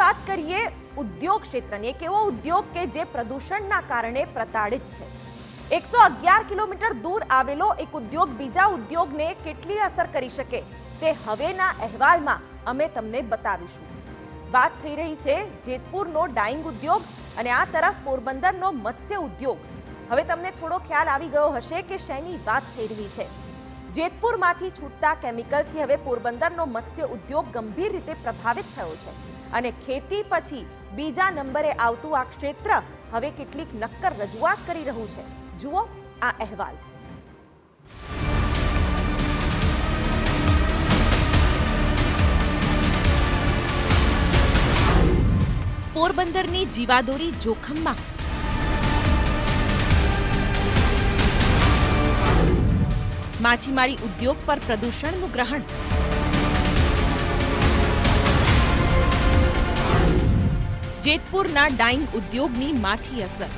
વાત કરીએ ઉદ્યોગ ક્ષેત્રની, એક એવો ઉદ્યોગ કે જે પ્રદૂષણના કારણે પ્રતાડિત છે। 111 કિલોમીટર દૂર આવેલો એક ઉદ્યોગ બીજા ઉદ્યોગને કેટલી અસર કરી શકે તે હવેના અહેવાલમાં અમે તમને બતાવીશું। વાત થઈ રહી છે જેતપુરનો ડાઇંગ ઉદ્યોગ અને આ તરફ પોરબંદરનો મત્સ્ય ઉદ્યોગ। હવે તમને થોડો ખ્યાલ આવી ગયો હશે કે શેની વાત થઈ રહી છે। જેતપુરમાંથી છૂટતા કેમિકલથી હવે પોરબંદરનો મત્સ્ય ઉદ્યોગ ગંભીર રીતે પ્રભાવિત થયો છે અને ખેતી પછી બીજા નંબરે આવતું આ ક્ષેત્ર હવે કેટલીક નક્કર રજૂઆત કરી રહ્યું છે। જુઓ આ અહેવાલ। પોરબંદરની જીવાદોરી જોખમમાં। માછીમારી ઉદ્યોગ પર પ્રદૂષણનું ગ્રહણ। જેતપુરના ડાઇંગ ઉદ્યોગની માઠી અસર।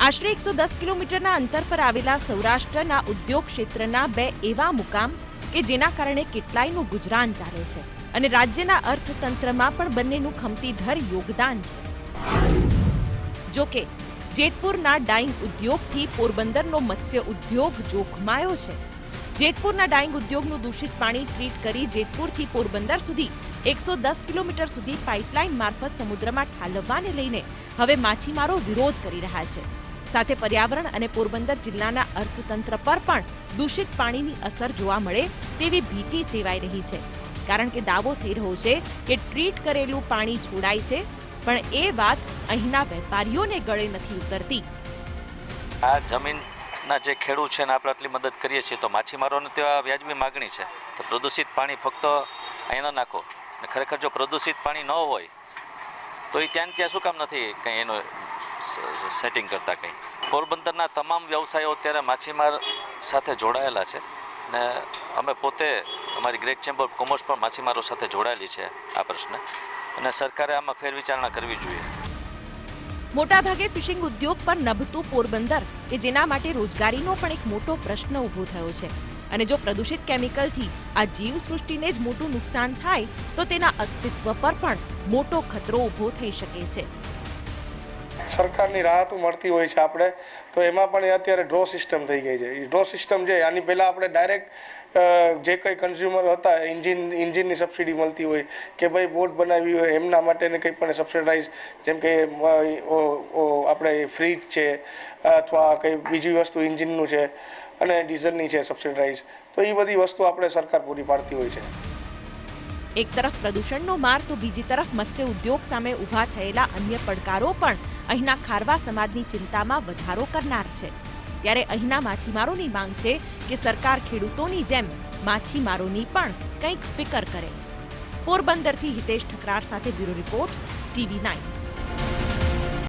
આશરે 110 કિલોમીટરના અંતર પર આવેલા સૌરાષ્ટ્રના ઉદ્યોગ ક્ષેત્રના બે એવા મુકામ કે જેના કારણે કેટલાયનું ગુજરાન ચાલે છે અને રાજ્યના અર્થતંત્રમાં પણ બંનેનું ખમતીધર યોગદાન છે। જોકે જેતપુરના ડાઇંગ ઉદ્યોગથી પોરબંદરનો મત્સ્ય ઉદ્યોગ જોખમાયો છે। જેતપુરના ડાઇંગ ઉદ્યોગનું દૂષિત પાણી ટ્રીટ કરી જેતપુરથી પોરબંદર સુધી 110 કિલોમીટર સુધી પાઇપલાઇન મારફત સમુદ્રમાં ઠાલવવાને લઈને હવે માછીમારો વિરોધ કરી રહ્યા છે। સાથે પર્યાવરણ અને પોરબંદર જિલ્લાના અર્થતંત્ર પર પણ દૂષિત પાણીની અસર જોવા મળે તેવી ભીતિ સેવાઈ રહી છે, કારણ કે દાવો થઈ રહ્યો છે કે ટ્રીટ કરેલું પાણી છોડાય છે, પણ એ વાત અહીંના વેપારીઓને ગળે નથી ઉતરતી। આ જમીનના જે ખેડૂત છે ને આપણે આટલી મદદ કરીએ છીએ તો માછીમારોને તો આ વ્યાજબી માગણી છે કે પ્રદૂષિત પાણી ફક્ત અહીં ન નાખો, ને ખરેખર જો પ્રદૂષિત પાણી ન હોય તો એ ત્યાં શું કામ નથી કંઈ એનું સેટિંગ કરતા કંઈ। પોરબંદરના તમામ વ્યવસાયો અત્યારે માછીમાર સાથે જોડાયેલા છે ને અમે પોતે અમારી ગ્રેટ ચેમ્બર ઓફ કોમર્સ પણ માછીમારો સાથે જોડાયેલી છે આ પ્રશ્ન, અને સરકારે આમાં ફેરવિચારણા કરવી જોઈએ। મોટાભાગે ફિશિંગ ઉદ્યોગ પર નભતું પોરબંદર કે જેના માટે રોજગારીનો પણ એક મોટો પ્રશ્ન ઊભો થયો છે, અને જો પ્રદૂષિત કેમિકલથી આ જીવસૃષ્ટિને જ મોટું નુકસાન થાય તો તેના અસ્તિત્વ પર પણ મોટો ખતરો ઊભો થઈ શકે છે। સરકારની રાહતો મળતી હોય છે આપણે તો એમાં પણ અત્યારે ડ્રો સિસ્ટમ થઈ ગઈ છે। ડ્રો સિસ્ટમ છે આની પહેલાં આપણે ડાયરેક્ટ જે કંઈ કન્ઝ્યુમર હતા ઇન્જિનની સબસિડી મળતી હોય કે ભાઈ બોટ બનાવી હોય એમના માટેને કંઈ પણ સબસિડાઇઝ, જેમ કે આપણે ફ્રીજ છે અથવા કંઈ બીજી વસ્તુ ઇન્જિનનું છે અને ડીઝલની છે સબસિડાઇઝ, તો એ બધી વસ્તુ આપણે સરકાર પૂરી પાડતી હોય છે। એક તરફ પ્રદૂષણનો માર તો બીજી તરફ મત્સ્ય ઉદ્યોગ સામે ઊભા થયેલા અન્ય પડકારો પણ અહીંના ખારવા સમાજની ચિંતામાં વધારો કરનાર છે। ત્યારે અહીંના માછીમારોની માંગ છે કે સરકાર ખેડૂતોની જેમ માછીમારોની પણ કંઈક ફિકર કરે। પોરબંદરથી હિતેશ ઠકરાર સાથે બ્યુરો રિપોર્ટ, TV9।